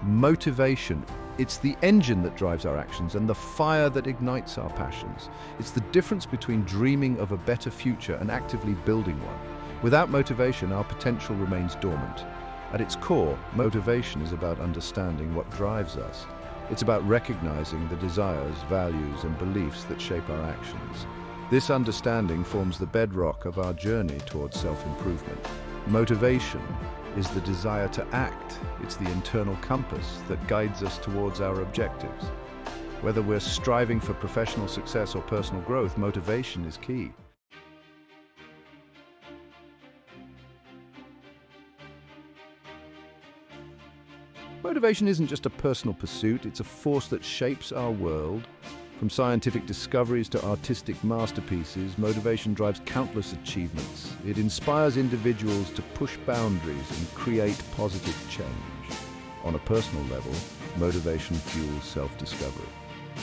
Motivation. It's the engine that drives our actions and the fire that ignites our passions. It's the difference between dreaming of a better future and actively building one. Without motivation, our potential remains dormant. At its core, motivation is about understanding what drives us. It's about recognizing the desires, values, and beliefs that shape our actions. This understanding forms the bedrock of our journey towards self-improvement. Motivation is the desire to act. It's the internal compass that guides us towards our objectives. Whether we're striving for professional success or personal growth, motivation is key. Motivation isn't just a personal pursuit, it's a force that shapes our world. From scientific discoveries to artistic masterpieces, motivation drives countless achievements. It inspires individuals to push boundaries and create positive change. On a personal level, motivation fuels self-discovery.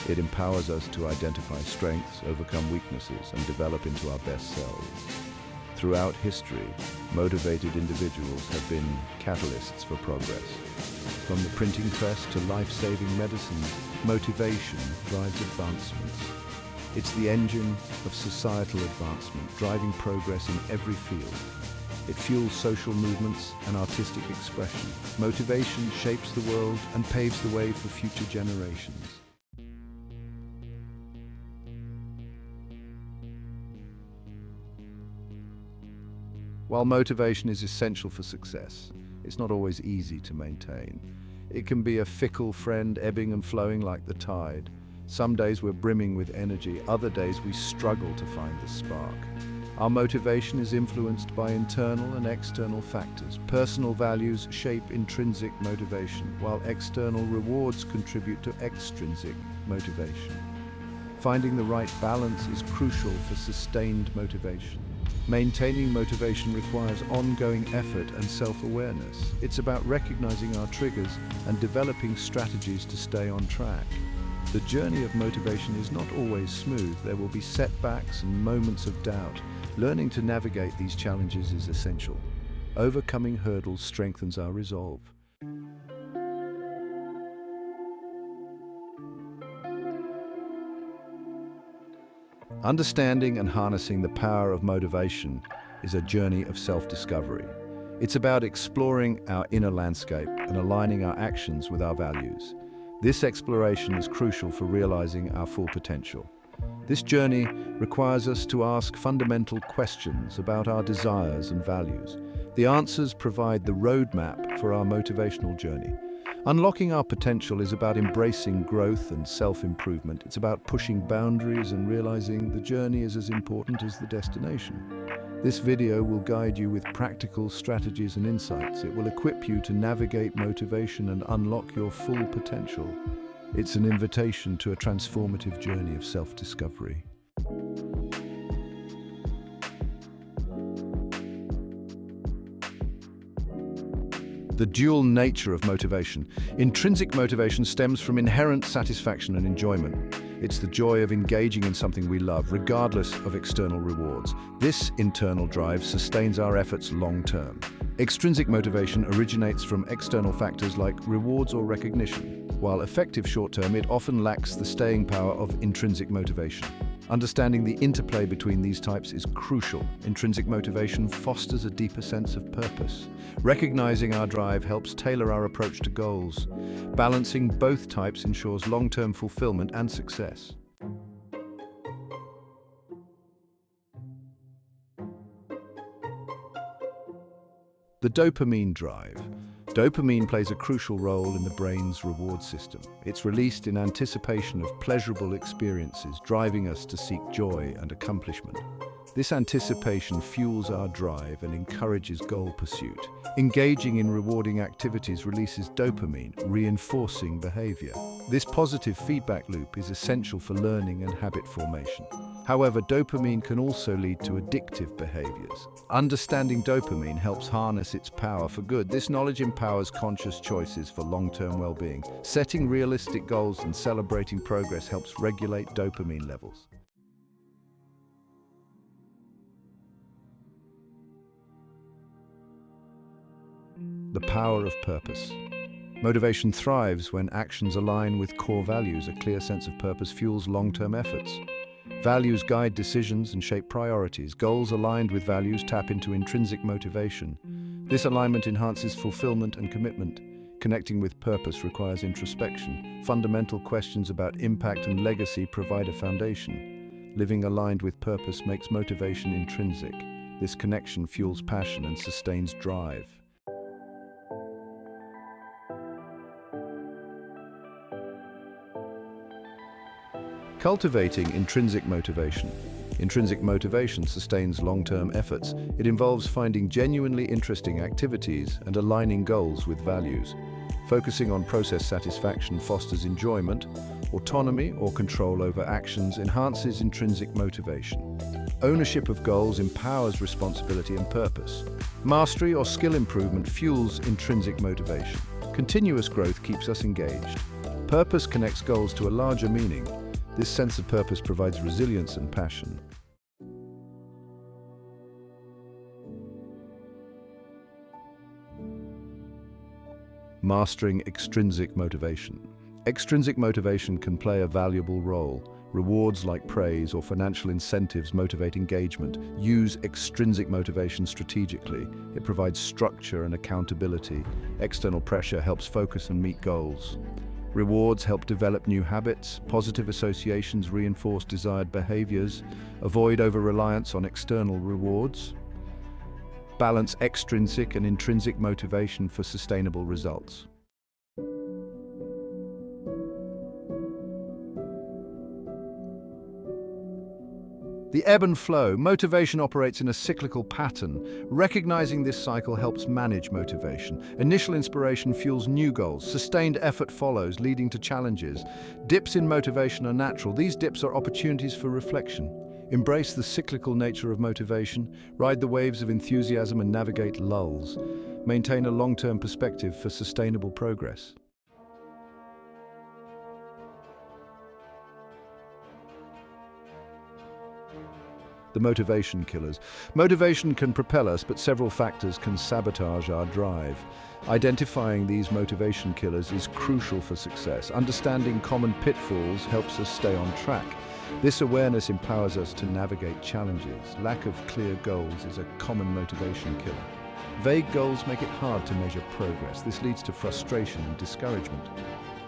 It empowers us to identify strengths, overcome weaknesses, and develop into our best selves. Throughout history, motivated individuals have been catalysts for progress. From the printing press to life-saving medicine, motivation drives advancements. It's the engine of societal advancement, driving progress in every field. It fuels social movements and artistic expression. Motivation shapes the world and paves the way for future generations. While motivation is essential for success, it's not always easy to maintain. It can be a fickle friend, ebbing and flowing like the tide. Some days we're brimming with energy, other days we struggle to find the spark. Our motivation is influenced by internal and external factors. Personal values shape intrinsic motivation, while external rewards contribute to extrinsic motivation. Finding the right balance is crucial for sustained motivation. Maintaining motivation requires ongoing effort and self-awareness. It's about recognizing our triggers and developing strategies to stay on track. The journey of motivation is not always smooth. There will be setbacks and moments of doubt. Learning to navigate these challenges is essential. Overcoming hurdles strengthens our resolve. Understanding and harnessing the power of motivation is a journey of self-discovery. It's about exploring our inner landscape and aligning our actions with our values. This exploration is crucial for realizing our full potential. This journey requires us to ask fundamental questions about our desires and values. The answers provide the roadmap for our motivational journey. Unlocking our potential is about embracing growth and self-improvement. It's about pushing boundaries and realizing the journey is as important as the destination. This video will guide you with practical strategies and insights. It will equip you to navigate motivation and unlock your full potential. It's an invitation to a transformative journey of self-discovery. The dual nature of motivation. Intrinsic motivation stems from inherent satisfaction and enjoyment. It's the joy of engaging in something we love, regardless of external rewards. This internal drive sustains our efforts long-term. Extrinsic motivation originates from external factors like rewards or recognition. While effective short-term, it often lacks the staying power of intrinsic motivation. Understanding the interplay between these types is crucial. Intrinsic motivation fosters a deeper sense of purpose. Recognizing our drive helps tailor our approach to goals. Balancing both types ensures long-term fulfillment and success. The dopamine drive. Dopamine plays a crucial role in the brain's reward system. It's released in anticipation of pleasurable experiences, driving us to seek joy and accomplishment. This anticipation fuels our drive and encourages goal pursuit. Engaging in rewarding activities releases dopamine, reinforcing behavior. This positive feedback loop is essential for learning and habit formation. However, dopamine can also lead to addictive behaviors. Understanding dopamine helps harness its power for good. This knowledge empowers conscious choices for long-term well-being. Setting realistic goals and celebrating progress helps regulate dopamine levels. The power of purpose. Motivation thrives when actions align with core values. A clear sense of purpose fuels long-term efforts. Values guide decisions and shape priorities. Goals aligned with values tap into intrinsic motivation. This alignment enhances fulfillment and commitment. Connecting with purpose requires introspection. Fundamental questions about impact and legacy provide a foundation. Living aligned with purpose makes motivation intrinsic. This connection fuels passion and sustains drive. Cultivating intrinsic motivation. Intrinsic motivation sustains long-term efforts. It involves finding genuinely interesting activities and aligning goals with values. Focusing on process satisfaction fosters enjoyment. Autonomy or control over actions enhances intrinsic motivation. Ownership of goals empowers responsibility and purpose. Mastery or skill improvement fuels intrinsic motivation. Continuous growth keeps us engaged. Purpose connects goals to a larger meaning. This sense of purpose provides resilience and passion. Mastering extrinsic motivation. Extrinsic motivation can play a valuable role. Rewards like praise or financial incentives motivate engagement. Use extrinsic motivation strategically. It provides structure and accountability. External pressure helps focus and meet goals. Rewards help develop new habits. Positive associations reinforce desired behaviors. Avoid over-reliance on external rewards. Balance extrinsic and intrinsic motivation for sustainable results. The ebb and flow. Motivation operates in a cyclical pattern. Recognizing this cycle helps manage motivation. Initial inspiration fuels new goals. Sustained effort follows, leading to challenges. Dips in motivation are natural. These dips are opportunities for reflection. Embrace the cyclical nature of motivation. Ride the waves of enthusiasm and navigate lulls. Maintain a long-term perspective for sustainable progress. The motivation killers. Motivation can propel us, but several factors can sabotage our drive. Identifying these motivation killers is crucial for success. Understanding common pitfalls helps us stay on track. This awareness empowers us to navigate challenges. Lack of clear goals is a common motivation killer. Vague goals make it hard to measure progress. This leads to frustration and discouragement.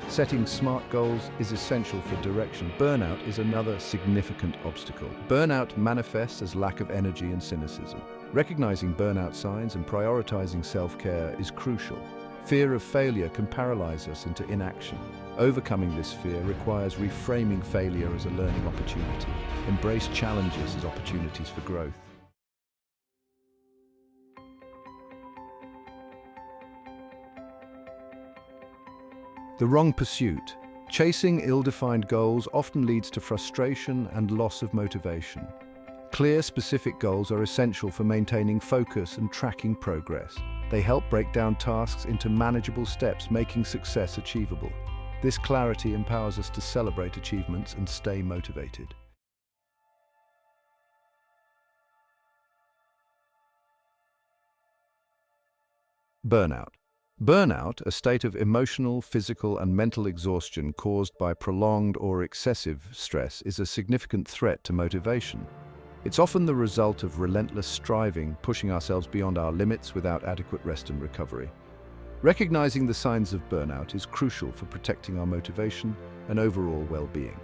Setting smart goals is essential for direction. Burnout is another significant obstacle. Burnout manifests as lack of energy and cynicism. Recognizing burnout signs and prioritizing self-care is crucial. Fear of failure can paralyze us into inaction. Overcoming this fear requires reframing failure as a learning opportunity. Embrace challenges as opportunities for growth. The wrong pursuit. Chasing ill-defined goals often leads to frustration and loss of motivation. Clear, specific goals are essential for maintaining focus and tracking progress. They help break down tasks into manageable steps, making success achievable. This clarity empowers us to celebrate achievements and stay motivated. Burnout. Burnout, a state of emotional, physical, and mental exhaustion caused by prolonged or excessive stress, is a significant threat to motivation. It's often the result of relentless striving, pushing ourselves beyond our limits without adequate rest and recovery. Recognizing the signs of burnout is crucial for protecting our motivation and overall well-being.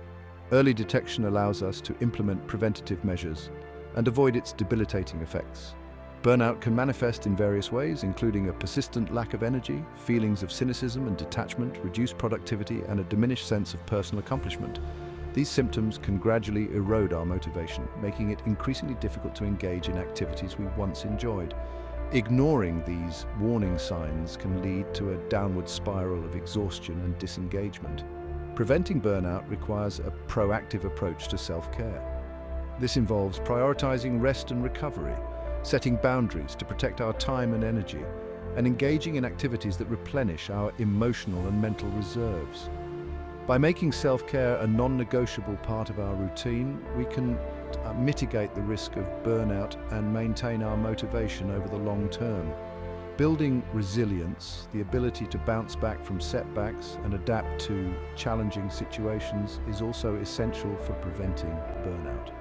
Early detection allows us to implement preventative measures and avoid its debilitating effects. Burnout can manifest in various ways, including a persistent lack of energy, feelings of cynicism and detachment, reduced productivity, and a diminished sense of personal accomplishment. These symptoms can gradually erode our motivation, making it increasingly difficult to engage in activities we once enjoyed. Ignoring these warning signs can lead to a downward spiral of exhaustion and disengagement. Preventing burnout requires a proactive approach to self-care. This involves prioritizing rest and recovery, setting boundaries to protect our time and energy, and engaging in activities that replenish our emotional and mental reserves. By making self-care a non-negotiable part of our routine, we can mitigate the risk of burnout and maintain our motivation over the long term. Building resilience, the ability to bounce back from setbacks and adapt to challenging situations, is also essential for preventing burnout.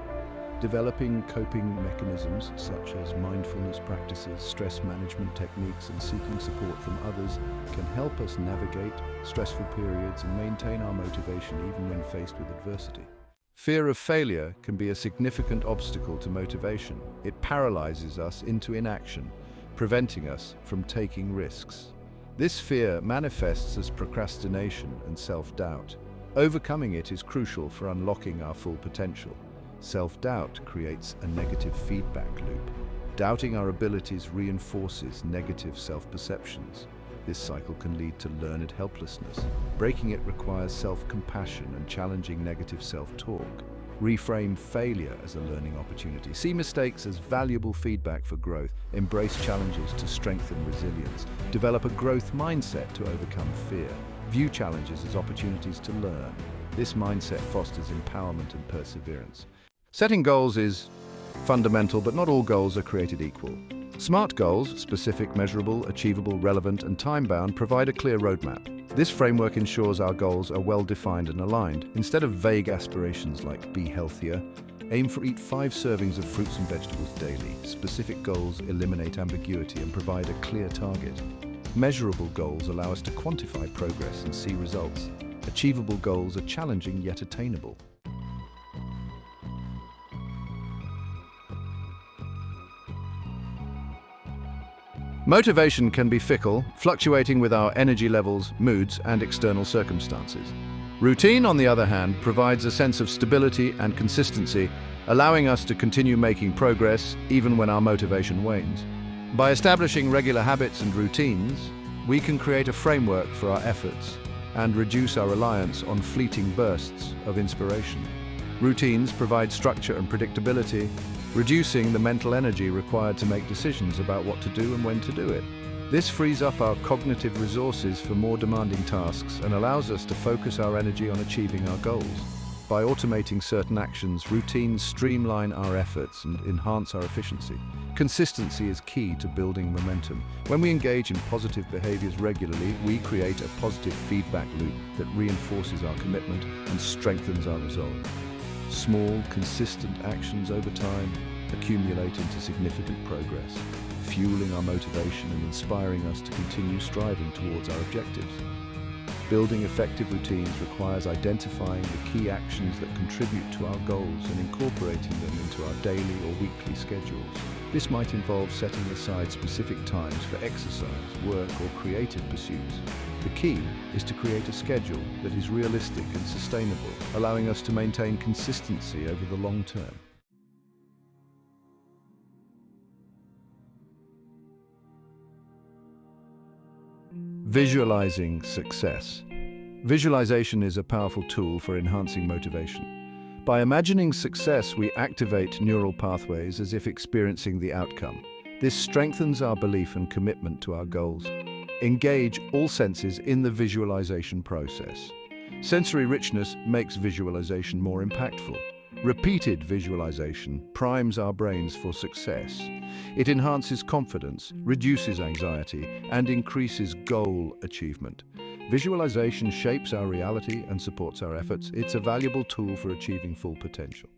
Developing coping mechanisms such as mindfulness practices, stress management techniques, and seeking support from others can help us navigate stressful periods and maintain our motivation even when faced with adversity. Fear of failure can be a significant obstacle to motivation. It paralyzes us into inaction, preventing us from taking risks. This fear manifests as procrastination and self-doubt. Overcoming it is crucial for unlocking our full potential. Self-doubt creates a negative feedback loop. Doubting our abilities reinforces negative self-perceptions. This cycle can lead to learned helplessness. Breaking it requires self-compassion and challenging negative self-talk. Reframe failure as a learning opportunity. See mistakes as valuable feedback for growth. Embrace challenges to strengthen resilience. Develop a growth mindset to overcome fear. View challenges as opportunities to learn. This mindset fosters empowerment and perseverance. Setting goals is fundamental, but not all goals are created equal. SMART goals, specific, measurable, achievable, relevant, and time-bound, provide a clear roadmap. This framework ensures our goals are well-defined and aligned. Instead of vague aspirations like be healthier, aim for eat 5 servings of fruits and vegetables daily. Specific goals eliminate ambiguity and provide a clear target. Measurable goals allow us to quantify progress and see results. Achievable goals are challenging yet attainable. Motivation can be fickle, fluctuating with our energy levels, moods, and external circumstances. Routine, on the other hand, provides a sense of stability and consistency, allowing us to continue making progress even when our motivation wanes. By establishing regular habits and routines, we can create a framework for our efforts and reduce our reliance on fleeting bursts of inspiration. Routines provide structure and predictability, reducing the mental energy required to make decisions about what to do and when to do it. This frees up our cognitive resources for more demanding tasks and allows us to focus our energy on achieving our goals. By automating certain actions, routines streamline our efforts and enhance our efficiency. Consistency is key to building momentum. When we engage in positive behaviors regularly, we create a positive feedback loop that reinforces our commitment and strengthens our resolve. Small, consistent actions over time accumulate into significant progress, fueling our motivation and inspiring us to continue striving towards our objectives. Building effective routines requires identifying the key actions that contribute to our goals and incorporating them into our daily or weekly schedules. This might involve setting aside specific times for exercise, work, or creative pursuits. The key is to create a schedule that is realistic and sustainable, allowing us to maintain consistency over the long term. Visualizing success. Visualization is a powerful tool for enhancing motivation. By imagining success, we activate neural pathways as if experiencing the outcome. This strengthens our belief and commitment to our goals. Engage all senses in the visualization process. Sensory richness makes visualization more impactful. Repeated visualization primes our brains for success. It enhances confidence, reduces anxiety, and increases goal achievement. Visualization shapes our reality and supports our efforts. It's a valuable tool for achieving full potential.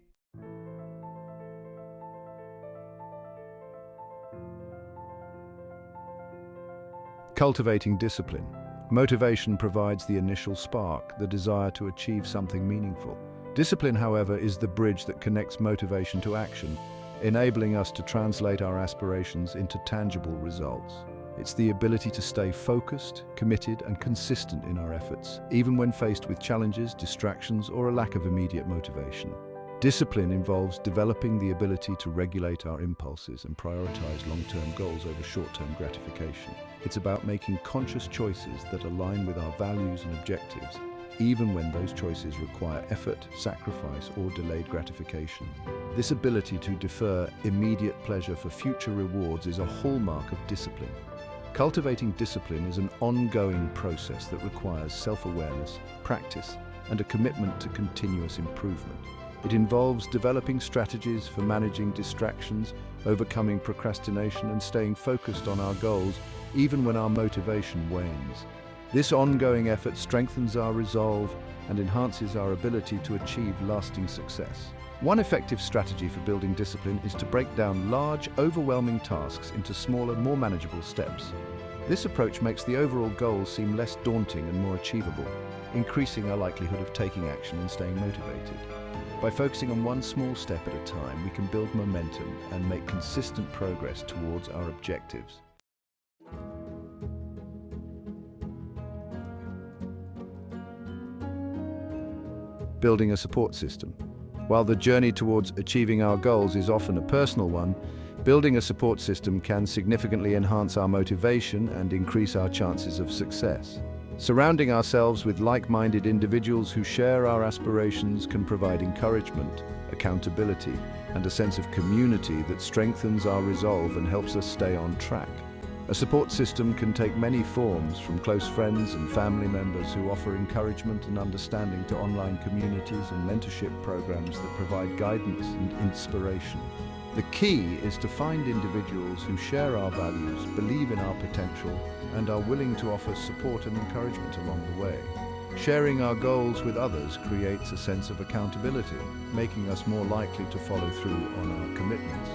Cultivating discipline. Motivation provides the initial spark, the desire to achieve something meaningful. Discipline, however, is the bridge that connects motivation to action, enabling us to translate our aspirations into tangible results. It's the ability to stay focused, committed, and consistent in our efforts, even when faced with challenges, distractions, or a lack of immediate motivation. Discipline involves developing the ability to regulate our impulses and prioritize long-term goals over short-term gratification. It's about making conscious choices that align with our values and objectives, even when those choices require effort, sacrifice, or delayed gratification. This ability to defer immediate pleasure for future rewards is a hallmark of discipline. Cultivating discipline is an ongoing process that requires self-awareness, practice, and a commitment to continuous improvement. It involves developing strategies for managing distractions, overcoming procrastination and staying focused on our goals even when our motivation wanes. This ongoing effort strengthens our resolve and enhances our ability to achieve lasting success. One effective strategy for building discipline is to break down large, overwhelming tasks into smaller, more manageable steps. This approach makes the overall goal seem less daunting and more achievable, increasing our likelihood of taking action and staying motivated. By focusing on one small step at a time, we can build momentum and make consistent progress towards our objectives. Building a support system. While the journey towards achieving our goals is often a personal one, building a support system can significantly enhance our motivation and increase our chances of success. Surrounding ourselves with like-minded individuals who share our aspirations can provide encouragement, accountability, and a sense of community that strengthens our resolve and helps us stay on track. A support system can take many forms, from close friends and family members who offer encouragement and understanding to online communities and mentorship programs that provide guidance and inspiration. The key is to find individuals who share our values, believe in our potential, and are willing to offer support and encouragement along the way. Sharing our goals with others creates a sense of accountability, making us more likely to follow through on our commitments.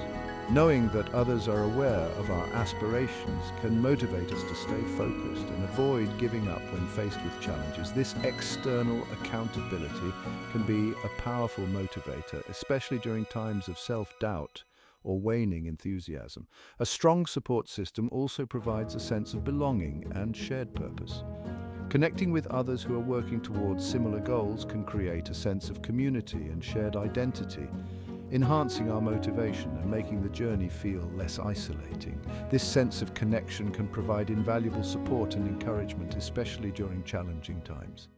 Knowing that others are aware of our aspirations can motivate us to stay focused and avoid giving up when faced with challenges. This external accountability can be a powerful motivator, especially during times of self-doubt or waning enthusiasm. A strong support system also provides a sense of belonging and shared purpose. Connecting with others who are working towards similar goals can create a sense of community and shared identity, enhancing our motivation and making the journey feel less isolating. This sense of connection can provide invaluable support and encouragement, especially during challenging times.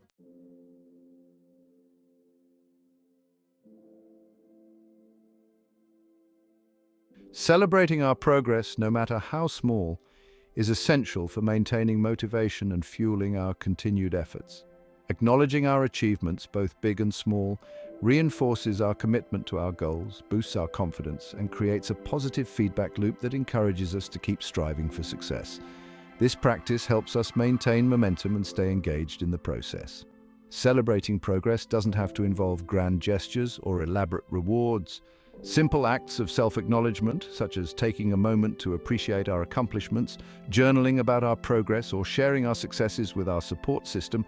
Celebrating our progress, no matter how small, is essential for maintaining motivation and fueling our continued efforts. Acknowledging our achievements, both big and small, reinforces our commitment to our goals, boosts our confidence, and creates a positive feedback loop that encourages us to keep striving for success. This practice helps us maintain momentum and stay engaged in the process. Celebrating progress doesn't have to involve grand gestures or elaborate rewards. Simple acts of self-acknowledgement, such as taking a moment to appreciate our accomplishments, journaling about our progress, or sharing our successes with our support system,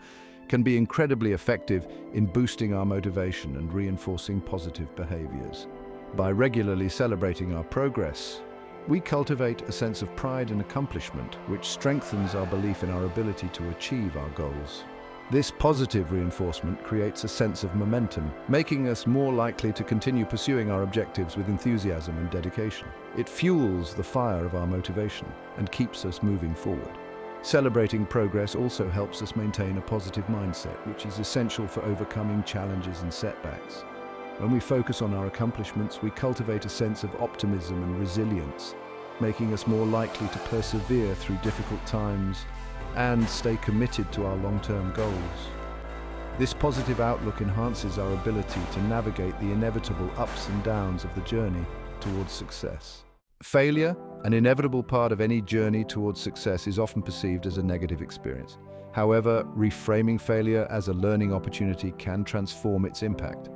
can be incredibly effective in boosting our motivation and reinforcing positive behaviors. By regularly celebrating our progress, we cultivate a sense of pride and accomplishment, which strengthens our belief in our ability to achieve our goals. This positive reinforcement creates a sense of momentum, making us more likely to continue pursuing our objectives with enthusiasm and dedication. It fuels the fire of our motivation and keeps us moving forward. Celebrating progress also helps us maintain a positive mindset, which is essential for overcoming challenges and setbacks. When we focus on our accomplishments, we cultivate a sense of optimism and resilience, making us more likely to persevere through difficult times and stay committed to our long-term goals. This positive outlook enhances our ability to navigate the inevitable ups and downs of the journey towards success. Failure, an inevitable part of any journey towards success, is often perceived as a negative experience. However, reframing failure as a learning opportunity can transform its impact.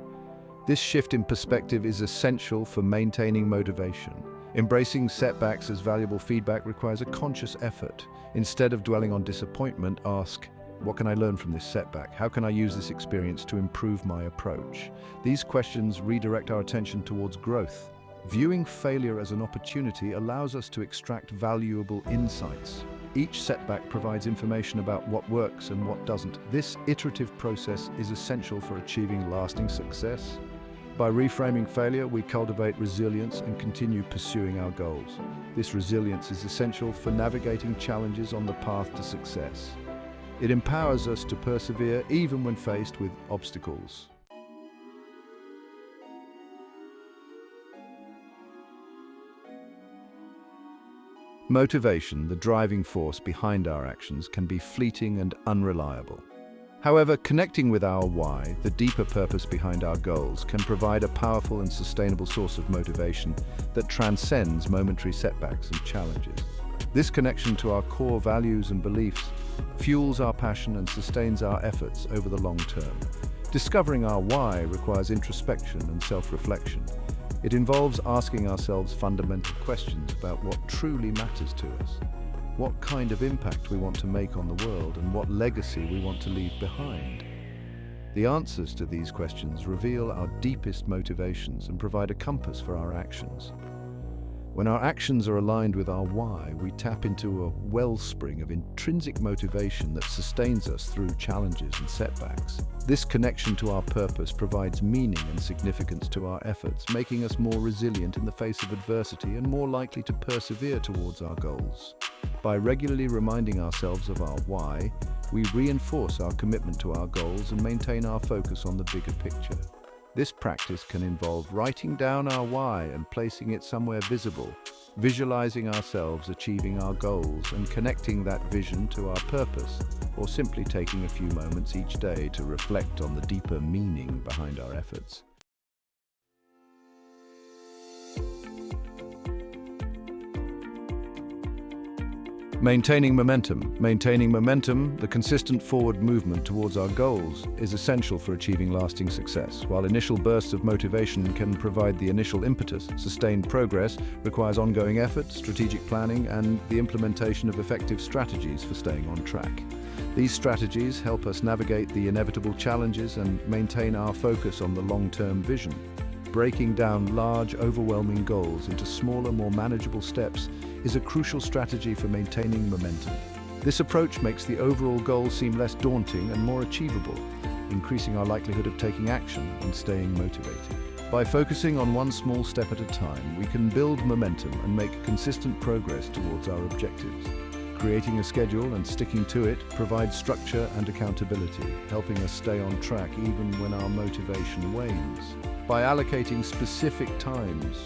This shift in perspective is essential for maintaining motivation. Embracing setbacks as valuable feedback requires a conscious effort. Instead of dwelling on disappointment, ask, what can I learn from this setback? How can I use this experience to improve my approach? These questions redirect our attention towards growth. Viewing failure as an opportunity allows us to extract valuable insights. Each setback provides information about what works and what doesn't. This iterative process is essential for achieving lasting success. By reframing failure, we cultivate resilience and continue pursuing our goals. This resilience is essential for navigating challenges on the path to success. It empowers us to persevere even when faced with obstacles. Motivation, the driving force behind our actions, can be fleeting and unreliable. However, connecting with our why, the deeper purpose behind our goals, can provide a powerful and sustainable source of motivation that transcends momentary setbacks and challenges. This connection to our core values and beliefs fuels our passion and sustains our efforts over the long term. Discovering our why requires introspection and self-reflection. It involves asking ourselves fundamental questions about what truly matters to us, what kind of impact we want to make on the world, and what legacy we want to leave behind. The answers to these questions reveal our deepest motivations and provide a compass for our actions. When our actions are aligned with our why, we tap into a wellspring of intrinsic motivation that sustains us through challenges and setbacks. This connection to our purpose provides meaning and significance to our efforts, making us more resilient in the face of adversity and more likely to persevere towards our goals. By regularly reminding ourselves of our why, we reinforce our commitment to our goals and maintain our focus on the bigger picture. This practice can involve writing down our why and placing it somewhere visible, visualizing ourselves achieving our goals and connecting that vision to our purpose, or simply taking a few moments each day to reflect on the deeper meaning behind our efforts. Maintaining momentum. Maintaining momentum, the consistent forward movement towards our goals, is essential for achieving lasting success. While initial bursts of motivation can provide the initial impetus, sustained progress requires ongoing effort, strategic planning, and the implementation of effective strategies for staying on track. These strategies help us navigate the inevitable challenges and maintain our focus on the long-term vision. Breaking down large, overwhelming goals into smaller, more manageable steps is a crucial strategy for maintaining momentum. This approach makes the overall goal seem less daunting and more achievable, increasing our likelihood of taking action and staying motivated. By focusing on one small step at a time, we can build momentum and make consistent progress towards our objectives. Creating a schedule and sticking to it provides structure and accountability, helping us stay on track even when our motivation wanes. By allocating specific times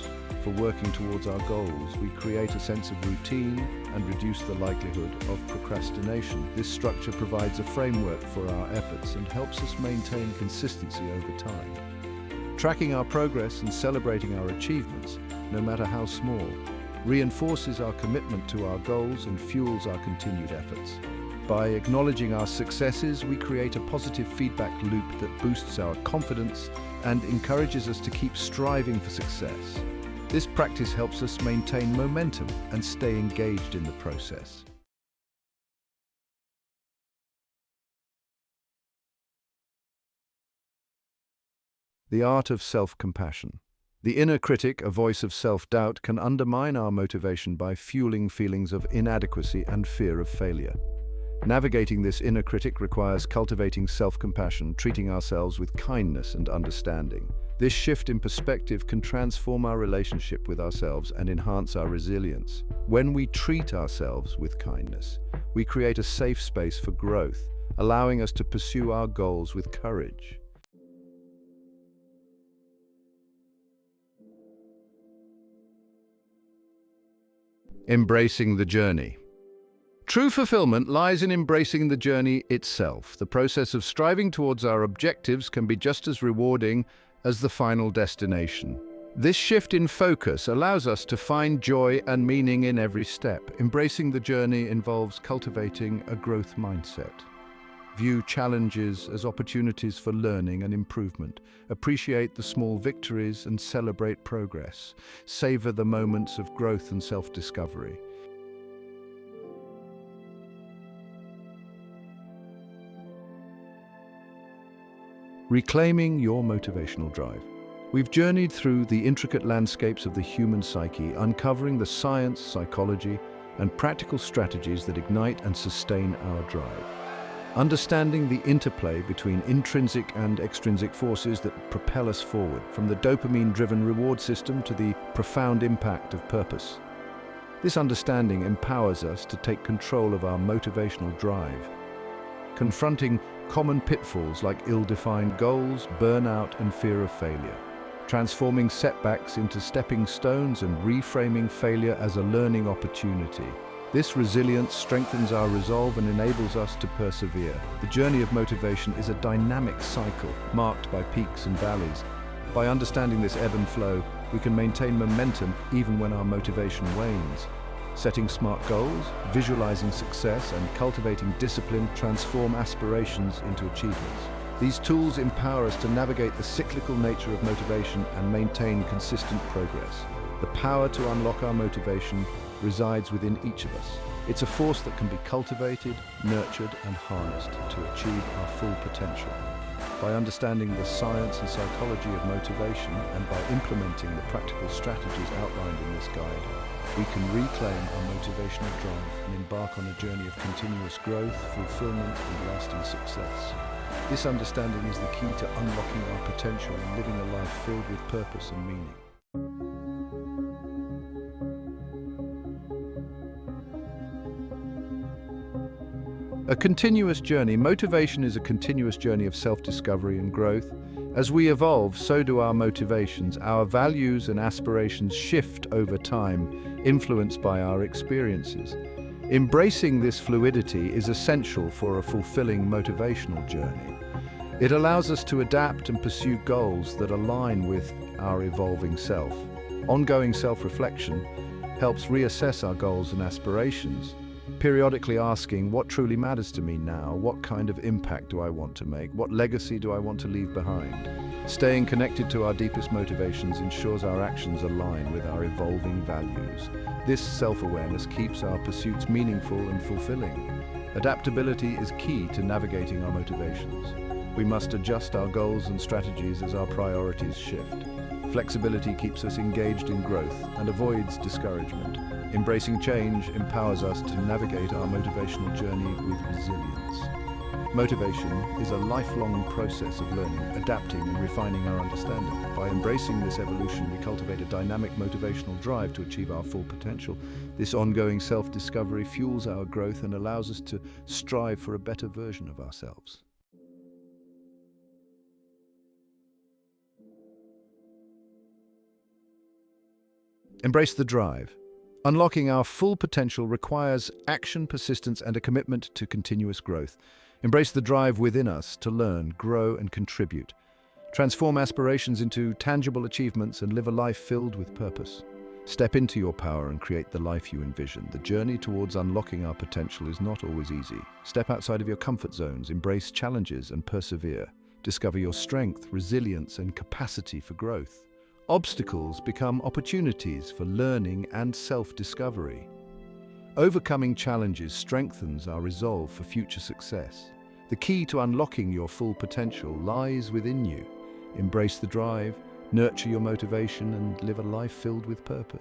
for working towards our goals, we create a sense of routine and reduce the likelihood of procrastination. This structure provides a framework for our efforts and helps us maintain consistency over time. Tracking our progress and celebrating our achievements, no matter how small, reinforces our commitment to our goals and fuels our continued efforts. By acknowledging our successes, we create a positive feedback loop that boosts our confidence and encourages us to keep striving for success. This practice helps us maintain momentum and stay engaged in the process. The art of self-compassion. The inner critic, a voice of self-doubt, can undermine our motivation by fueling feelings of inadequacy and fear of failure. Navigating this inner critic requires cultivating self-compassion, treating ourselves with kindness and understanding. This shift in perspective can transform our relationship with ourselves and enhance our resilience. When we treat ourselves with kindness, we create a safe space for growth, allowing us to pursue our goals with courage. Embracing the journey. True fulfillment lies in embracing the journey itself. The process of striving towards our objectives can be just as rewarding as the final destination. This shift in focus allows us to find joy and meaning in every step. Embracing the journey involves cultivating a growth mindset. View challenges as opportunities for learning and improvement. Appreciate the small victories and celebrate progress. Savor the moments of growth and self-discovery. Reclaiming your motivational drive. We've journeyed through the intricate landscapes of the human psyche, uncovering the science, psychology, and practical strategies that ignite and sustain our drive. Understanding the interplay between intrinsic and extrinsic forces that propel us forward, from the dopamine-driven reward system to the profound impact of purpose. This understanding empowers us to take control of our motivational drive, confronting common pitfalls like ill-defined goals, burnout, and fear of failure, transforming setbacks into stepping stones and reframing failure as a learning opportunity. This resilience strengthens our resolve and enables us to persevere. The journey of motivation is a dynamic cycle marked by peaks and valleys. By understanding this ebb and flow, we can maintain momentum even when our motivation wanes. Setting smart goals, visualizing success, and cultivating discipline transform aspirations into achievements. These tools empower us to navigate the cyclical nature of motivation and maintain consistent progress. The power to unlock our motivation resides within each of us. It's a force that can be cultivated, nurtured, and harnessed to achieve our full potential. By understanding the science and psychology of motivation and by implementing the practical strategies outlined in this guide, we can reclaim our motivational drive and embark on a journey of continuous growth, fulfillment, and lasting success. This understanding is the key to unlocking our potential and living a life filled with purpose and meaning. A continuous journey. Motivation is a continuous journey of self-discovery and growth. As we evolve, so do our motivations. Our values and aspirations shift over time, influenced by our experiences. Embracing this fluidity is essential for a fulfilling motivational journey. It allows us to adapt and pursue goals that align with our evolving self. Ongoing self-reflection helps reassess our goals and aspirations, periodically asking what truly matters to me now, what kind of impact do I want to make, what legacy do I want to leave behind. Staying connected to our deepest motivations ensures our actions align with our evolving values. This self-awareness keeps our pursuits meaningful and fulfilling. Adaptability is key to navigating our motivations. We must adjust our goals and strategies as our priorities shift. Flexibility keeps us engaged in growth and avoids discouragement. Embracing change empowers us to navigate our motivational journey with resilience. Motivation is a lifelong process of learning, adapting, and refining our understanding. By embracing this evolution, we cultivate a dynamic motivational drive to achieve our full potential. This ongoing self-discovery fuels our growth and allows us to strive for a better version of ourselves. Embrace the drive. Unlocking our full potential requires action, persistence, and a commitment to continuous growth. Embrace the drive within us to learn, grow, and contribute. Transform aspirations into tangible achievements and live a life filled with purpose. Step into your power and create the life you envision. The journey towards unlocking our potential is not always easy. Step outside of your comfort zones, embrace challenges, and persevere. Discover your strength, resilience, and capacity for growth. Obstacles become opportunities for learning and self-discovery. Overcoming challenges strengthens our resolve for future success. The key to unlocking your full potential lies within you. Embrace the drive, nurture your motivation, and live a life filled with purpose.